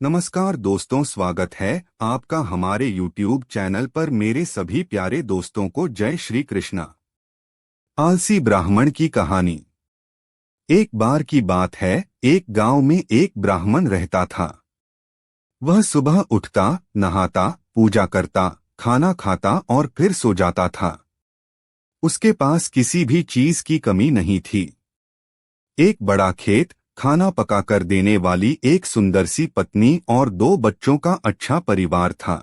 नमस्कार दोस्तों, स्वागत है आपका हमारे YouTube चैनल पर। मेरे सभी प्यारे दोस्तों को जय श्री कृष्णा। आलसी ब्राह्मण की कहानी। एक बार की बात है, एक गांव में एक ब्राह्मण रहता था। वह सुबह उठता, नहाता, पूजा करता, खाना खाता और फिर सो जाता था। उसके पास किसी भी चीज की कमी नहीं थी। एक बड़ा खेत, खाना पकाकर देने वाली एक सुंदर सी पत्नी और 2 बच्चों का अच्छा परिवार था।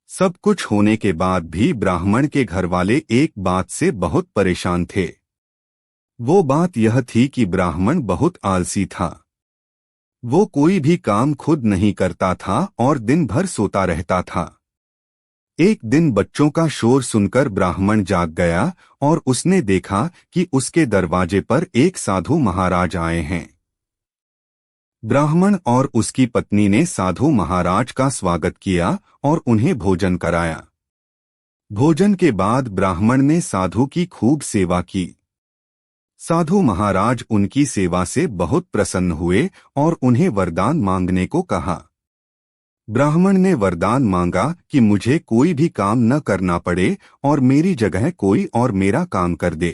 सब कुछ होने के बाद भी ब्राह्मण के घरवाले एक बात से बहुत परेशान थे। वो बात यह थी कि ब्राह्मण बहुत आलसी था। वो कोई भी काम खुद नहीं करता था और दिन भर सोता रहता था। एक दिन बच्चों का शोर सुनकर ब्राह्मण जाग गया और उसने देखा कि उसके दरवाजे पर एक साधु महाराज आए हैं। ब्राह्मण और उसकी पत्नी ने साधु महाराज का स्वागत किया और उन्हें भोजन कराया। भोजन के बाद ब्राह्मण ने साधु की खूब सेवा की। साधु महाराज उनकी सेवा से बहुत प्रसन्न हुए और उन्हें वरदान मांगने को कहा। ब्राह्मण ने वरदान मांगा कि मुझे कोई भी काम न करना पड़े और मेरी जगह कोई और मेरा काम कर दे।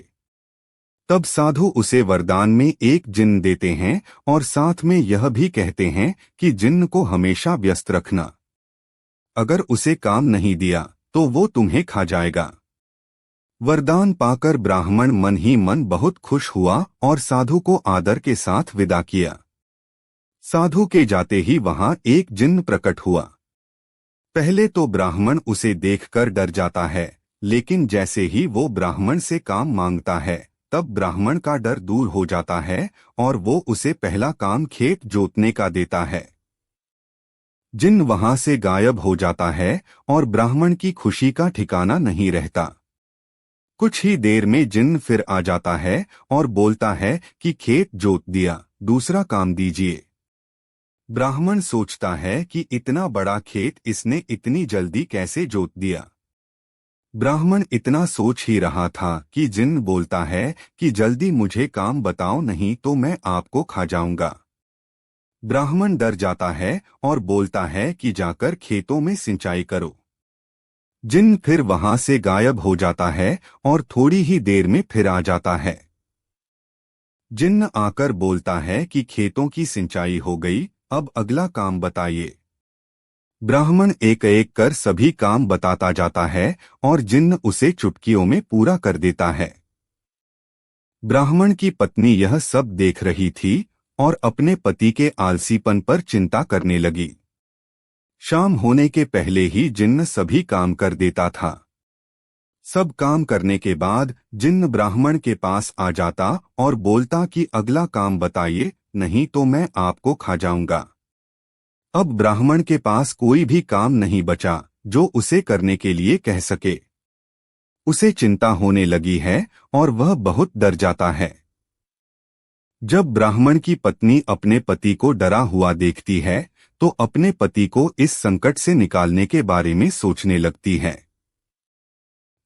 तब साधु उसे वरदान में एक जिन्न देते हैं और साथ में यह भी कहते हैं कि जिन्न को हमेशा व्यस्त रखना। अगर उसे काम नहीं दिया तो वो तुम्हें खा जाएगा। वरदान पाकर ब्राह्मण मन ही मन बहुत खुश हुआ और साधु को आदर के साथ विदा किया। साधु के जाते ही वहां एक जिन्न प्रकट हुआ। पहले तो ब्राह्मण उसे देखकर डर जाता है, लेकिन जैसे ही वो ब्राह्मण से काम मांगता है तब ब्राह्मण का डर दूर हो जाता है और वो उसे पहला काम खेत जोतने का देता है। जिन्न वहां से गायब हो जाता है और ब्राह्मण की खुशी का ठिकाना नहीं रहता। कुछ ही देर में जिन्न फिर आ जाता है और बोलता है कि खेत जोत दिया, दूसरा काम दीजिए। ब्राह्मण सोचता है कि इतना बड़ा खेत इसने इतनी जल्दी कैसे जोत दिया। ब्राह्मण इतना सोच ही रहा था कि जिन्न बोलता है कि जल्दी मुझे काम बताओ, नहीं तो मैं आपको खा जाऊंगा। ब्राह्मण डर जाता है और बोलता है कि जाकर खेतों में सिंचाई करो। जिन्न फिर वहां से गायब हो जाता है और थोड़ी ही देर में फिर आ जाता है। जिन्न आकर बोलता है कि खेतों की सिंचाई हो गई, अब अगला काम बताइए। ब्राह्मण एक एक कर सभी काम बताता जाता है और जिन्न उसे चुटकियों में पूरा कर देता है। ब्राह्मण की पत्नी यह सब देख रही थी और अपने पति के आलसीपन पर चिंता करने लगी। शाम होने के पहले ही जिन्न सभी काम कर देता था। सब काम करने के बाद जिन्न ब्राह्मण के पास आ जाता और बोलता कि अगला काम बताइए, नहीं तो मैं आपको खा जाऊंगा। अब ब्राह्मण के पास कोई भी काम नहीं बचा जो उसे करने के लिए कह सके। उसे चिंता होने लगी है और वह बहुत डर जाता है। जब ब्राह्मण की पत्नी अपने पति को डरा हुआ देखती है तो अपने पति को इस संकट से निकालने के बारे में सोचने लगती है।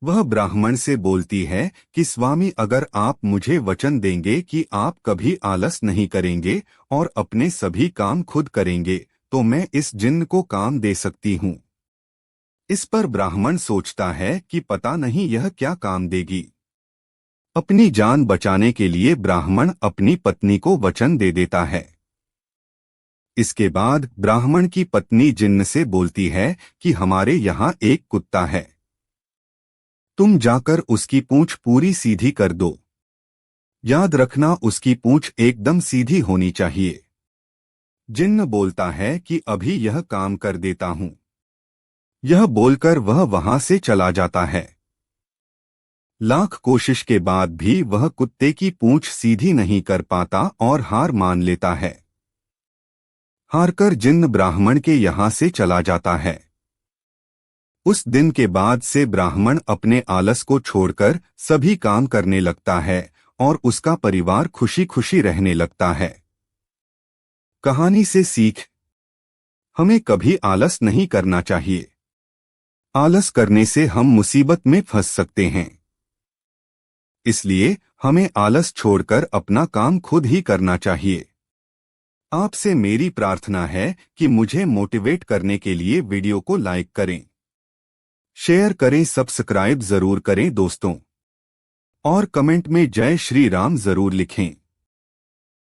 वह ब्राह्मण से बोलती है कि स्वामी, अगर आप मुझे वचन देंगे कि आप कभी आलस नहीं करेंगे और अपने सभी काम खुद करेंगे तो मैं इस जिन्न को काम दे सकती हूँ। इस पर ब्राह्मण सोचता है कि पता नहीं यह क्या काम देगी। अपनी जान बचाने के लिए ब्राह्मण अपनी पत्नी को वचन दे देता है। इसके बाद ब्राह्मण की पत्नी जिन्न से बोलती है कि हमारे यहाँ एक कुत्ता है, तुम जाकर उसकी पूंछ पूरी सीधी कर दो। याद रखना, उसकी पूंछ एकदम सीधी होनी चाहिए। जिन्न बोलता है कि अभी यह काम कर देता हूं। यह बोलकर वह वहां से चला जाता है। लाख कोशिश के बाद भी वह कुत्ते की पूंछ सीधी नहीं कर पाता और हार मान लेता है। हारकर जिन्न ब्राह्मण के यहां से चला जाता है। उस दिन के बाद से ब्राह्मण अपने आलस को छोड़कर सभी काम करने लगता है और उसका परिवार खुशी खुशी रहने लगता है। कहानी से सीख, हमें कभी आलस नहीं करना चाहिए। आलस करने से हम मुसीबत में फंस सकते हैं। इसलिए हमें आलस छोड़कर अपना काम खुद ही करना चाहिए। आपसे मेरी प्रार्थना है कि मुझे मोटिवेट करने के लिए वीडियो को लाइक करें, शेयर करें, सब्सक्राइब जरूर करें दोस्तों, और कमेंट में जय श्री राम जरूर लिखें।